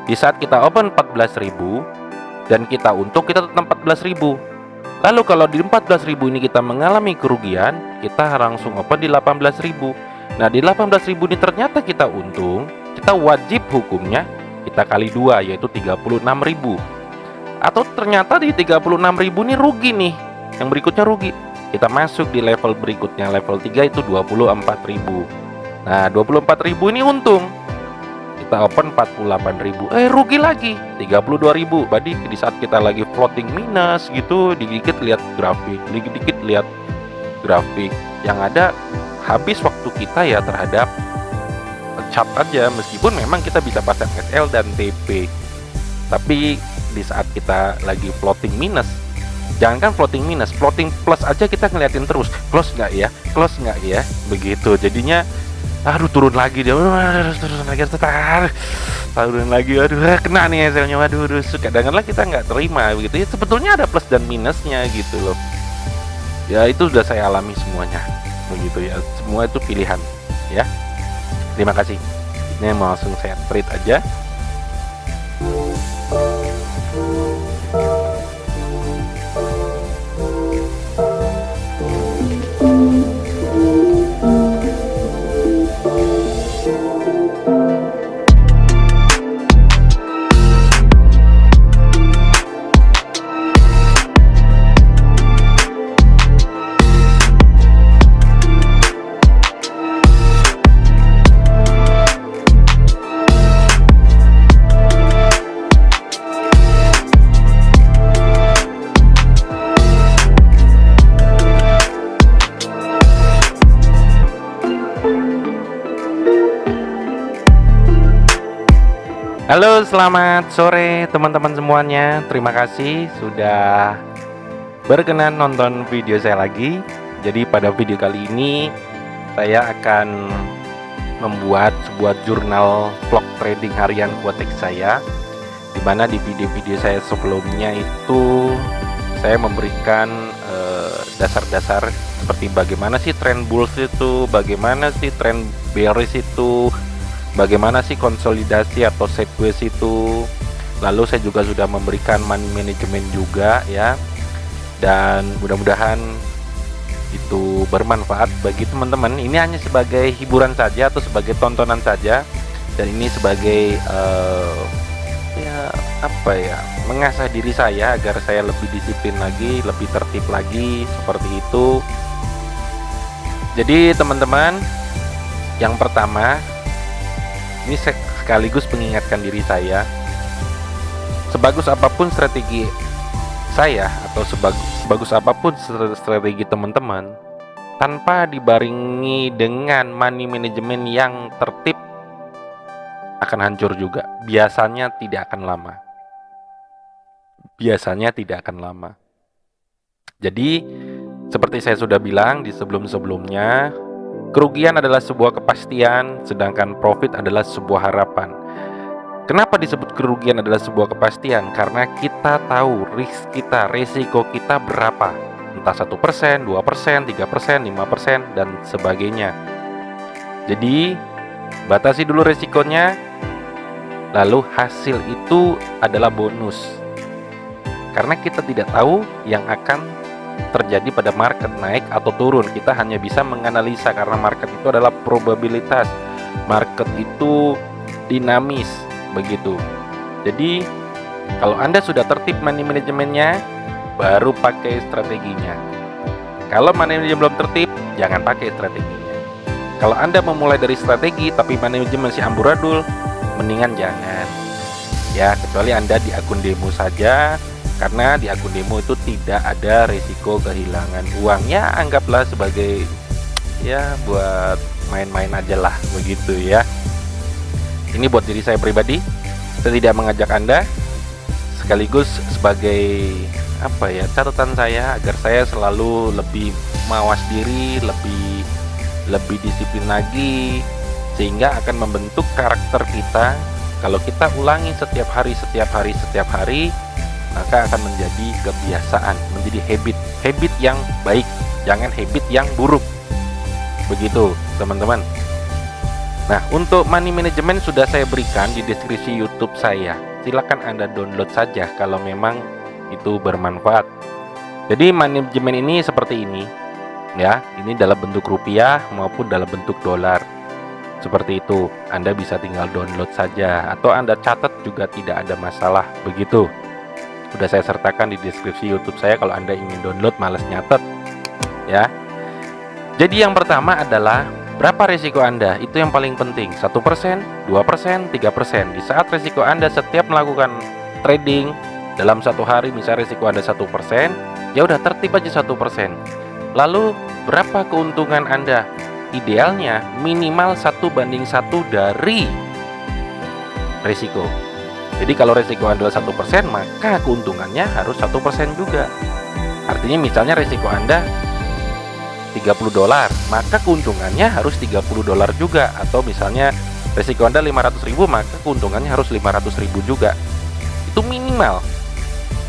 Di saat kita open 14.000 dan kita untung, kita tetap 14.000. Lalu kalau di 14.000 ini kita mengalami kerugian, kita langsung open di 18.000. Nah, di 18.000 ini ternyata kita untung, kita wajib hukumnya kita kali 2, yaitu 36.000. Atau ternyata di 36.000 ini rugi nih, yang berikutnya rugi, kita masuk di level berikutnya, level 3 itu 24.000. Nah, 24.000 ini untung, kita open 48.000, rugi lagi 32.000. Berarti di saat kita lagi floating minus gitu, dikit lihat grafik, dikit lihat grafik, yang ada habis waktu kita ya terhadap chart aja. Meskipun memang kita bisa pasang SL dan TP, tapi di saat kita lagi floating minus, jangankan floating minus, floating plus aja kita ngeliatin terus, close nggak ya, close nggak ya, begitu. Jadinya aduh, turun lagi dia, turun lagi, aduh kena nih hasilnya, waduh kadang-kadang kita nggak terima begitu ya. Sebetulnya ada plus dan minusnya gitu loh ya, itu sudah saya alami semuanya begitu ya, semua itu pilihan ya. Terima kasih, ini mau langsung saya trade aja. Halo, selamat sore teman-teman semuanya. Terima kasih sudah berkenan nonton video saya lagi. Jadi pada video kali ini saya akan membuat sebuah jurnal vlog trading harian Quotex saya, dimana di video-video saya sebelumnya itu saya memberikan dasar-dasar seperti bagaimana sih trend bulls itu, bagaimana sih trend bearish itu, bagaimana sih konsolidasi atau sideways itu. Lalu saya juga sudah memberikan money management juga ya, dan mudah-mudahan itu bermanfaat bagi teman-teman. Ini hanya sebagai hiburan saja atau sebagai tontonan saja, dan ini sebagai mengasah diri saya agar saya lebih disiplin lagi, lebih tertib lagi, seperti itu. Jadi teman-teman, yang pertama, ini sekaligus mengingatkan diri saya, sebagus apapun strategi saya atau sebagus apapun strategi teman-teman, tanpa dibarengi dengan money management yang tertib, akan hancur juga. Biasanya tidak akan lama. Jadi seperti saya sudah bilang di sebelum-sebelumnya, kerugian adalah sebuah kepastian, sedangkan profit adalah sebuah harapan. Kenapa disebut kerugian adalah sebuah kepastian? Karena kita tahu resiko kita berapa. Entah 1%, 2%, 3%, 5%, dan sebagainya. Jadi, batasi dulu resikonya, lalu hasil itu adalah bonus. Karena kita tidak tahu yang akan terjadi pada market, naik atau turun. Kita hanya bisa menganalisa, karena market itu adalah probabilitas, market itu dinamis begitu. Jadi kalau Anda sudah tertib money manajemennya, baru pakai strateginya. Kalau money manajemen belum tertib, jangan pakai strateginya. Kalau Anda memulai dari strategi tapi money manajemen masih amburadul, mendingan jangan ya, kecuali Anda di akun demo saja. Karena di akun demo itu tidak ada risiko kehilangan uang, ya anggaplah sebagai ya buat main-main aja lah begitu ya. Ini buat diri saya pribadi, saya tidak mengajak Anda, sekaligus sebagai catatan saya agar saya selalu lebih mawas diri, lebih disiplin lagi, sehingga akan membentuk karakter kita. Kalau kita ulangi setiap hari, maka akan menjadi kebiasaan, menjadi habit yang baik, jangan habit yang buruk. Begitu teman-teman. Nah, untuk money management sudah saya berikan di deskripsi YouTube saya. Silakan Anda download saja kalau memang itu bermanfaat. Jadi manajemen ini seperti ini, ya. Ini dalam bentuk rupiah maupun dalam bentuk dolar. Seperti itu. Anda bisa tinggal download saja atau Anda catat juga tidak ada masalah. Begitu. Sudah saya sertakan di deskripsi YouTube saya kalau Anda ingin download males nyatet, ya. Jadi yang pertama adalah berapa risiko Anda? Itu yang paling penting. 1%, 2%, 3%. Di saat risiko Anda setiap melakukan trading dalam satu hari, misalnya risiko Anda 1%, ya udah tertib aja 1%. Lalu berapa keuntungan Anda? Idealnya minimal 1:1 dari risiko. Jadi kalau risiko Anda 1%, maka keuntungannya harus 1% juga. Artinya misalnya risiko Anda $30, maka keuntungannya harus $30 juga. Atau misalnya risiko Anda 500.000, maka keuntungannya harus 500.000 juga. Itu minimal.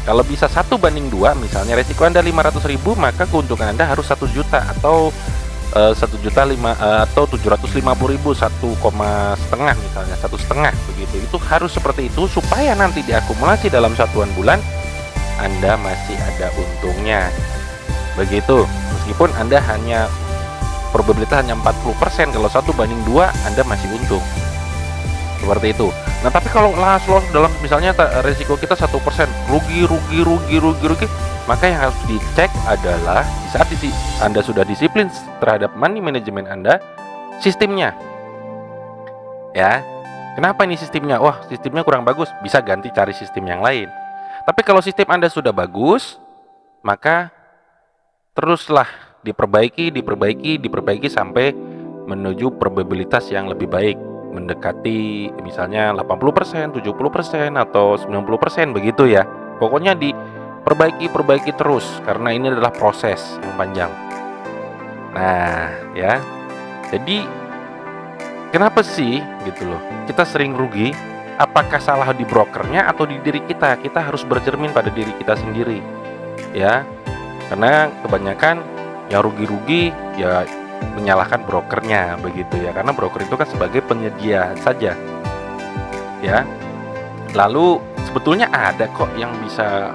Kalau bisa 1:2, misalnya risiko Anda 500.000, maka keuntungan Anda harus 1 juta atau 1.500.000 atau 750.000, 1,5 misalnya, 1,5 begitu. Itu harus seperti itu supaya nanti diakumulasi dalam satuan bulan Anda masih ada untungnya. Begitu. Meskipun Anda hanya probabilitas hanya 40%, kalau 1:2 Anda masih untung. Seperti itu. Nah, tapi kalau loss dalam misalnya risiko kita 1%, rugi, maka yang harus dicek adalah di saat Anda sudah disiplin terhadap money management Anda, sistemnya. Ya. Kenapa ini sistemnya? Wah, sistemnya kurang bagus, bisa ganti cari sistem yang lain. Tapi kalau sistem Anda sudah bagus, maka teruslah diperbaiki sampai menuju probabilitas yang lebih baik, mendekati misalnya 80%, 70% atau 90% begitu ya. Pokoknya diperbaiki terus karena ini adalah proses yang panjang. Nah, ya. Jadi kenapa sih gitu loh kita sering rugi? Apakah salah di brokernya atau di diri kita? Kita harus bercermin pada diri kita sendiri. Ya. Karena kebanyakan yang rugi-rugi ya menyalahkan brokernya begitu ya, karena broker itu kan sebagai penyedia saja ya. Lalu sebetulnya ada kok yang bisa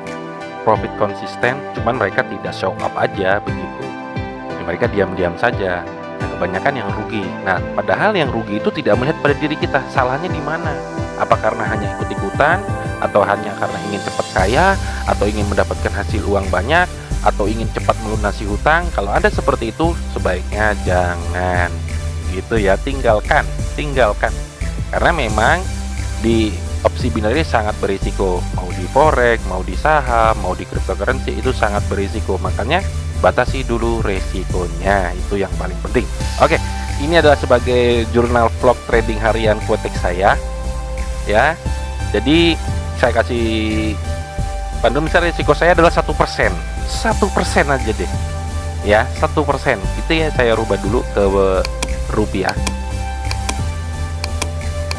profit konsisten, cuman mereka tidak show up aja begitu ya, mereka diam-diam saja. Nah, kebanyakan yang rugi. Nah, padahal yang rugi itu tidak melihat pada diri kita. Salahnya di mana? Apa karena hanya ikut-ikutan, atau hanya karena ingin cepat kaya, atau ingin mendapatkan hasil uang banyak, atau ingin cepat melunasi hutang? Kalau Anda seperti itu, sebaiknya jangan gitu ya, tinggalkan. Karena memang di opsi binary sangat berisiko, mau di forex, mau di saham, mau di cryptocurrency, itu sangat berisiko. Makanya batasi dulu resikonya, itu yang paling penting. Oke, ini adalah sebagai jurnal vlog trading harian Quotex saya ya. Jadi saya kasih pandu, misalnya risiko saya adalah 1% aja deh ya, 1%. Itu ya saya rubah dulu ke rupiah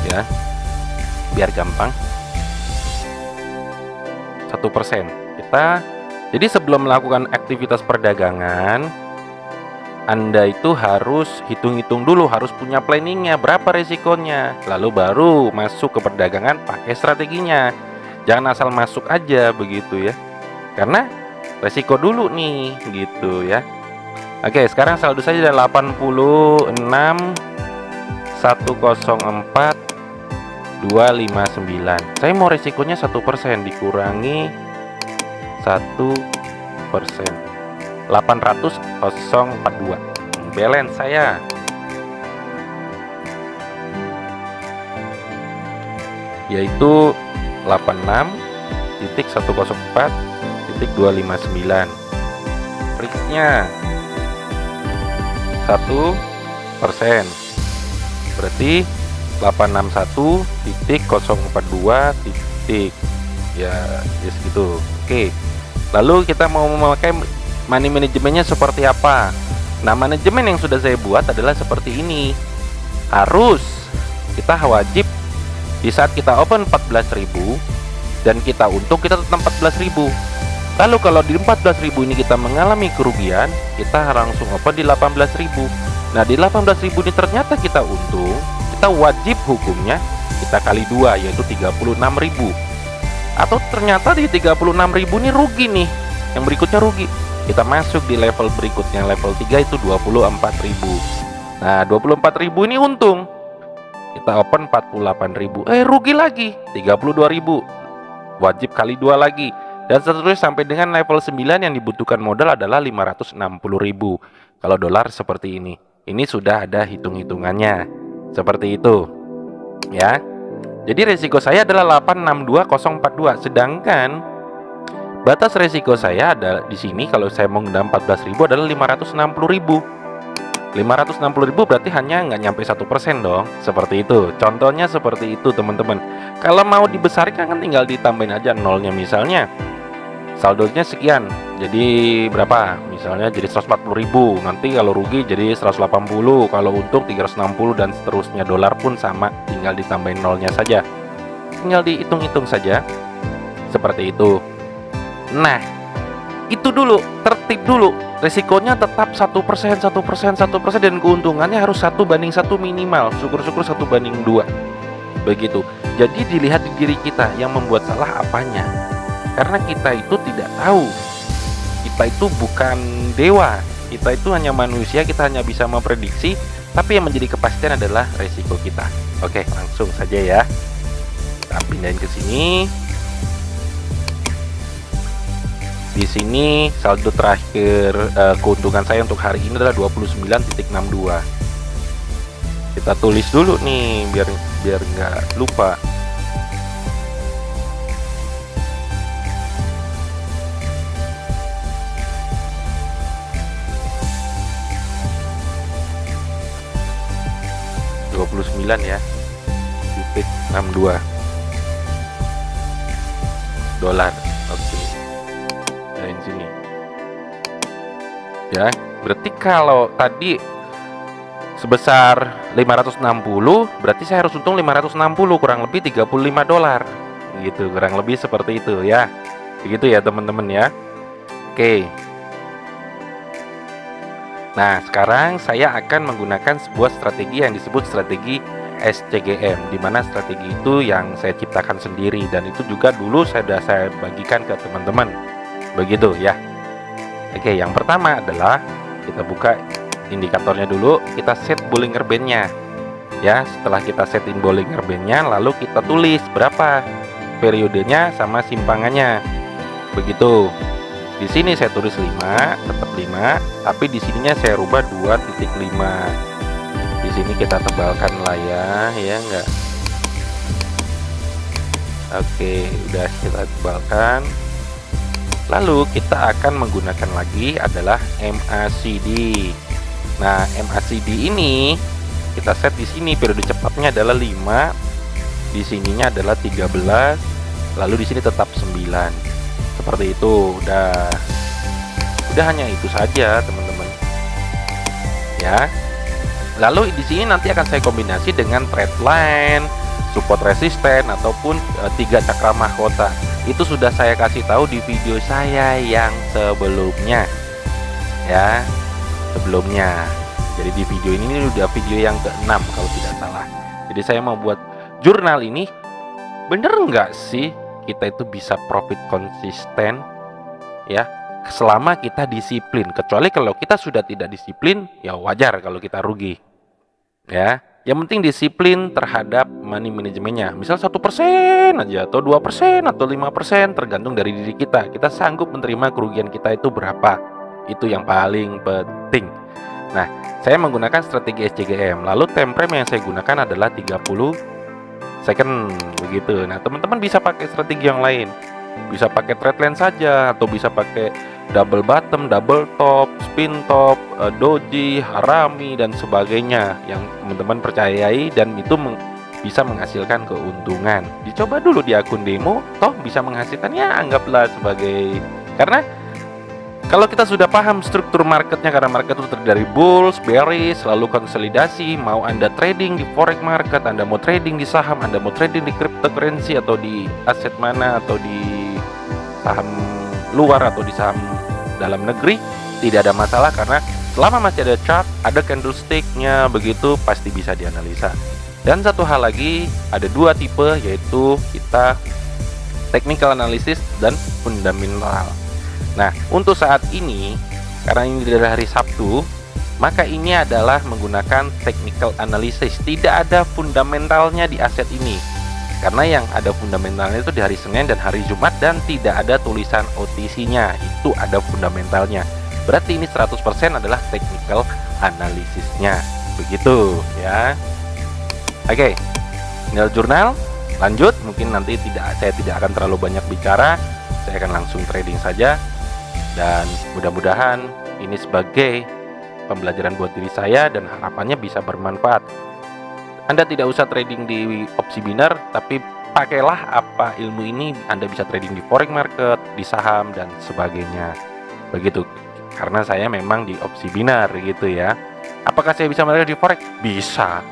ya, biar gampang. 1% kita. Jadi sebelum melakukan aktivitas perdagangan, Anda itu harus hitung-hitung dulu, harus punya planningnya, berapa risikonya, lalu baru masuk ke perdagangan pakai strateginya. Jangan asal masuk aja begitu ya, karena resiko dulu nih gitu ya. Oke, sekarang saldo saja ada 86 104 259. Saya mau resikonya 1%, dikurangi 1%, 800.042. Balance saya yaitu 86.104.259. Risknya 1%, berarti 861.042 ya segitu. Oke, lalu kita mau memakai money manajemennya seperti apa? Nah, manajemen yang sudah saya buat adalah seperti ini. Kita wajib di saat kita open 14.000 dan kita untung, kita tetap 14.000. Lalu kalau di 14.000 ini kita mengalami kerugian, kita langsung open di 18.000. Nah, di 18.000 ini ternyata kita untung, kita kita wajib hukumnya kita kali 2, yaitu 36.000. Atau ternyata di 36.000 ini rugi nih, yang berikutnya rugi, kita masuk di level berikutnya, level 3 itu 24.000. Nah 24.000 ini untung, kita open 48.000, rugi lagi 32.000, wajib kali 2 lagi, dan seterusnya sampai dengan level 9 yang dibutuhkan modal adalah 560.000. Kalau dolar seperti ini sudah ada hitung-hitungannya seperti itu ya. Jadi resiko saya adalah 862042, sedangkan batas resiko saya ada di sini kalau saya mau menggunakan 14.000 adalah 560.000. 560.000 berarti hanya nggak nyampe 1% dong, seperti itu. Contohnya seperti itu teman-teman. Kalau mau dibesarkan kan tinggal ditambahin aja nolnya, misalnya saldonya sekian, jadi berapa? Misalnya jadi 140.000. Nanti kalau rugi jadi 180, kalau untung 360 dan seterusnya. Dolar pun sama, tinggal ditambahin nolnya saja. Tinggal dihitung-hitung saja. Seperti itu. Nah, itu dulu, tertib dulu. Resikonya tetap 1%, 1%, 1%, dan keuntungannya harus 1:1 minimal. Syukur-syukur 1:2. Begitu. Jadi dilihat di diri kita yang membuat salah apanya. Karena kita itu tidak tahu, kita itu bukan dewa, kita itu hanya manusia, kita hanya bisa memprediksi, tapi yang menjadi kepastian adalah resiko kita. Oke, langsung saja ya, kita pindahin ke sini. Di sini saldo terakhir keuntungan saya untuk hari ini adalah 29.62. Kita tulis dulu nih biar nggak lupa. ya, titik 62 dolar. Oke, dari sini ya, berarti kalau tadi sebesar 560, berarti saya harus untung 560, kurang lebih 35 dolar gitu, kurang lebih seperti itu ya, begitu ya teman-teman ya. Oke, nah sekarang saya akan menggunakan sebuah strategi yang disebut strategi SCGM, di mana strategi itu yang saya ciptakan sendiri, dan itu juga dulu sudah saya bagikan ke teman-teman, begitu ya. Oke, yang pertama adalah kita buka indikatornya dulu, kita set Bollinger Band-nya ya. Setelah kita setin Bollinger Band-nya, lalu kita tulis berapa periodenya sama simpangannya, begitu. Di sini saya tulis 5, tetap 5, tapi di sininya saya rubah 2.5. Di sini kita tebalkan lah ya enggak. Oke, udah kita tebalkan. Lalu kita akan menggunakan lagi adalah MACD. Nah, MACD ini kita set di sini periode cepatnya adalah 5, di sininya adalah 13, lalu di sini tetap 9. Seperti itu. Udah hanya itu saja, teman-teman. Ya. Lalu di sini nanti akan saya kombinasi dengan trend line, support resisten, ataupun 3 cakra mahkota. Itu sudah saya kasih tahu di video saya yang sebelumnya. Ya, sebelumnya. Jadi di video ini udah video yang ke-6 kalau tidak salah. Jadi saya mau buat jurnal ini, bener nggak sih kita itu bisa profit konsisten ya, selama kita disiplin. Kecuali kalau kita sudah tidak disiplin, ya wajar kalau kita rugi ya. Yang penting disiplin terhadap money manajemennya. Misal 1% aja, atau 2%, atau 5%, tergantung dari diri kita. Kita sanggup menerima kerugian kita itu berapa. Itu yang paling penting. Nah, saya menggunakan strategi SCGM. Lalu time frame yang saya gunakan adalah 30 second begitu. Nah, teman-teman bisa pakai strategi yang lain. Bisa pakai trend line saja, atau bisa pakai double bottom, double top, spin top, doji, harami, dan sebagainya yang teman-teman percayai dan itu bisa menghasilkan keuntungan. Dicoba dulu di akun demo, toh bisa menghasilkan, ya anggaplah sebagai, karena kalau kita sudah paham struktur marketnya, karena market itu terdiri dari bulls, bearish, lalu konsolidasi. Mau Anda trading di forex market, Anda mau trading di saham, Anda mau trading di cryptocurrency, atau di aset mana, atau di saham luar, atau di saham dalam negeri, tidak ada masalah, karena selama masih ada chart, ada candlestick-nya, begitu pasti bisa dianalisa. Dan satu hal lagi, ada 2 tipe, yaitu kita technical analysis dan fundamental. Nah, untuk saat ini, karena ini adalah hari Sabtu, maka ini adalah menggunakan technical analysis. Tidak ada fundamentalnya di aset ini, karena yang ada fundamentalnya itu di hari Senin dan hari Jumat, dan tidak ada tulisan OTC-nya. Itu ada fundamentalnya. Berarti ini 100% adalah technical analisisnya. Begitu ya. Oke, nilai jurnal lanjut. Mungkin nanti saya tidak akan terlalu banyak bicara, saya akan langsung trading saja. Dan mudah-mudahan ini sebagai pembelajaran buat diri saya dan harapannya bisa bermanfaat. Anda tidak usah trading di opsi binar, tapi pakailah apa ilmu ini. Anda bisa trading di forex market, di saham dan sebagainya. Begitu. Karena saya memang di opsi binar gitu ya. Apakah saya bisa melihat di forex? Bisa.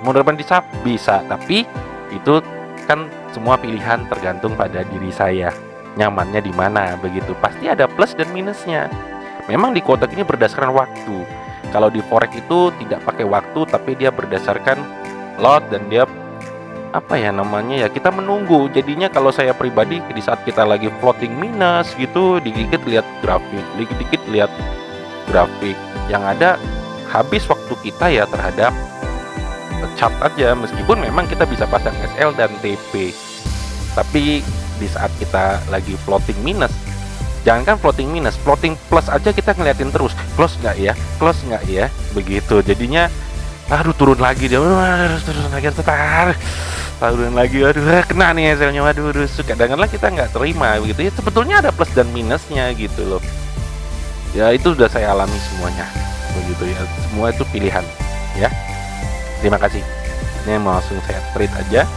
Menerapkan di saham? Bisa. Tapi itu kan semua pilihan tergantung pada diri saya. Nyamannya di mana begitu. Pasti ada plus dan minusnya. Memang di kotak ini berdasarkan waktu. Kalau di forex itu tidak pakai waktu, tapi dia berdasarkan lot dan dia kita menunggu. Jadinya kalau saya pribadi, di saat kita lagi floating minus gitu, dikit lihat grafik, dikit lihat grafik, yang ada habis waktu kita ya terhadap chart aja. Meskipun memang kita bisa pasang SL dan TP, tapi di saat kita lagi floating minus, jangankan floating minus, floating plus aja kita ngeliatin terus, close nggak ya, begitu. Jadinya aduh turun lagi dia, turun lagi, aduh kena nih hasilnya, waduh kadang-kadang kita nggak terima begitu ya. Sebetulnya ada plus dan minusnya gitu loh ya. Itu sudah saya alami semuanya begitu ya. Semua itu pilihan ya. Terima kasih. Ini mau langsung saya trade aja.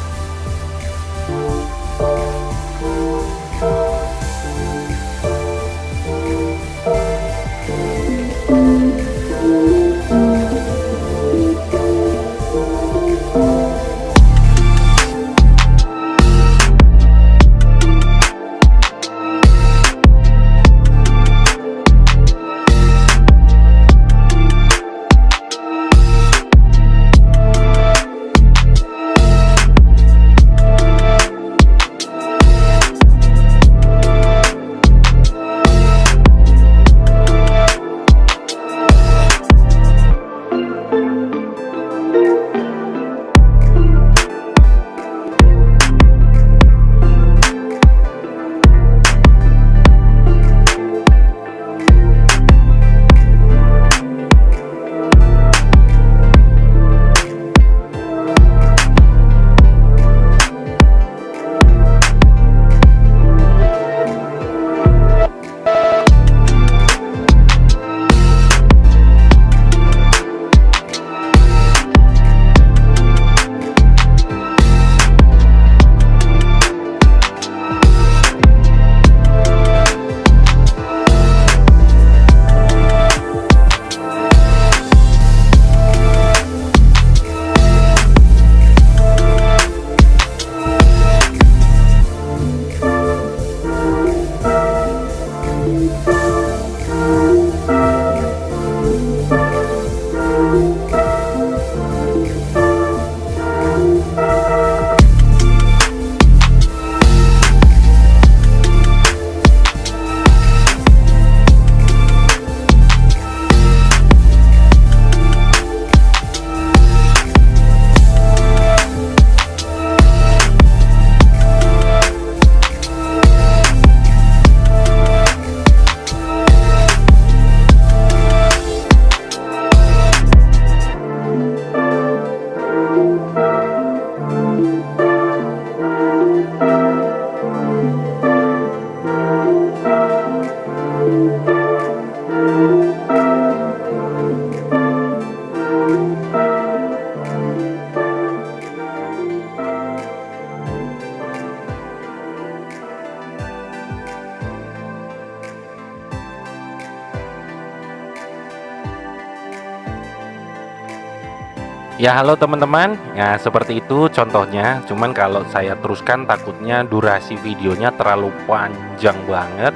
Ya halo teman-teman, ya seperti itu contohnya. Cuman kalau saya teruskan takutnya durasi videonya terlalu panjang banget,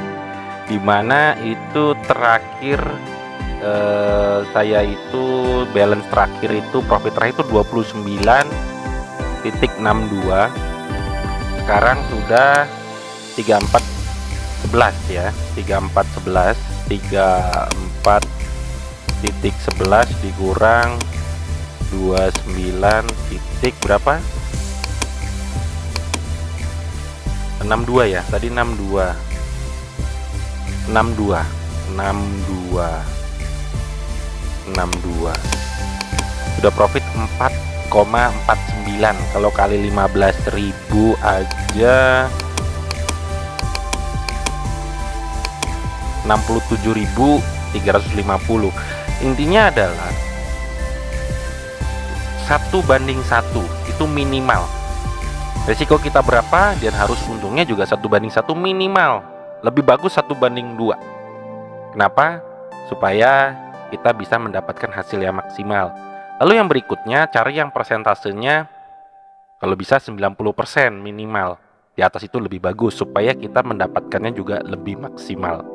dimana itu terakhir saya itu balance terakhir itu profit terakhir itu 29 34.62, sekarang sudah 34.11 ya. 34.11 34.11 dikurang 29 titik berapa? 62 ya. Tadi 62 sudah profit 4,49. Kalau kali 15.000 aja 67.350. Intinya adalah 1:1 itu minimal. Resiko kita berapa dan harus untungnya juga 1:1 minimal. Lebih bagus 1:2. Kenapa? Supaya kita bisa mendapatkan hasil yang maksimal. Lalu yang berikutnya, cari yang persentasenya kalau bisa 90% minimal. Di atas itu lebih bagus supaya kita mendapatkannya juga lebih maksimal.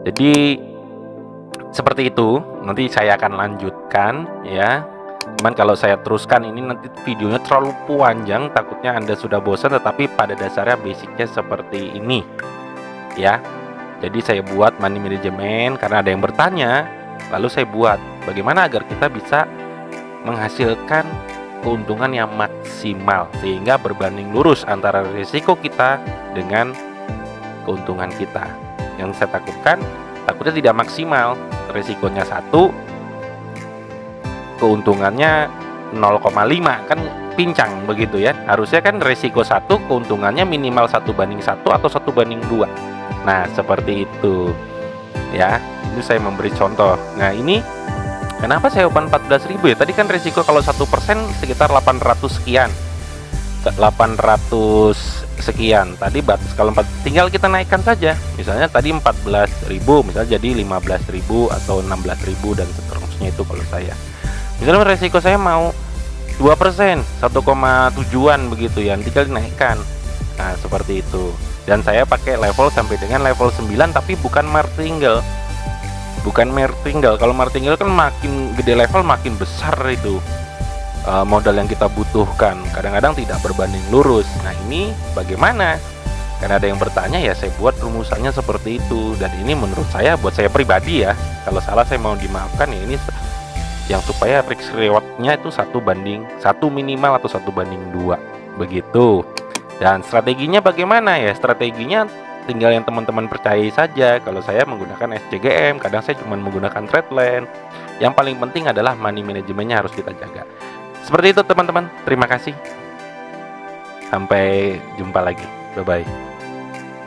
Jadi seperti itu. Nanti saya akan lanjutkan ya. Cuman kalau saya teruskan ini nanti videonya terlalu panjang, takutnya Anda sudah bosan, tetapi pada dasarnya basicnya seperti ini ya. Jadi saya buat money management karena ada yang bertanya, lalu saya buat bagaimana agar kita bisa menghasilkan keuntungan yang maksimal sehingga berbanding lurus antara risiko kita dengan keuntungan kita. Yang saya takutnya tidak maksimal, risikonya 1, keuntungannya 0,5, kan pincang begitu ya. Harusnya kan risiko 1, keuntungannya minimal 1:1 atau 1:2. Nah seperti itu ya. Ini saya memberi contoh. Nah ini kenapa saya open 14.000 ya? Tadi kan risiko kalau 1% sekitar 800 sekian. 800 sekian. Tadi batas kalau tinggal kita naikkan saja. Misalnya tadi 14.000, misalnya jadi 15.000 atau 16.000 dan seterusnya itu kalau saya. Misalnya risiko saya mau 2%, 1,7-an begitu ya, tinggal dinaikkan. Nah, seperti itu. Dan saya pakai level sampai dengan level 9 tapi bukan martingale. Bukan martingale. Kalau martingale kan makin gede level makin besar itu modal yang kita butuhkan. Kadang-kadang tidak berbanding lurus. Nah, ini bagaimana? Karena ada yang bertanya ya, saya buat rumusannya seperti itu. Dan ini menurut saya, buat saya pribadi ya, kalau salah saya mau dimaafkan ya, ini yang supaya risk rewardnya itu 1:1 minimal atau 1:2 begitu. Dan strateginya bagaimana ya? Strateginya tinggal yang teman-teman percayai saja. Kalau saya menggunakan SCGM, kadang saya cuma menggunakan Trendline. Yang paling penting adalah money manajemennya harus kita jaga. Seperti itu teman-teman. Terima kasih. Sampai jumpa lagi. Bye-bye.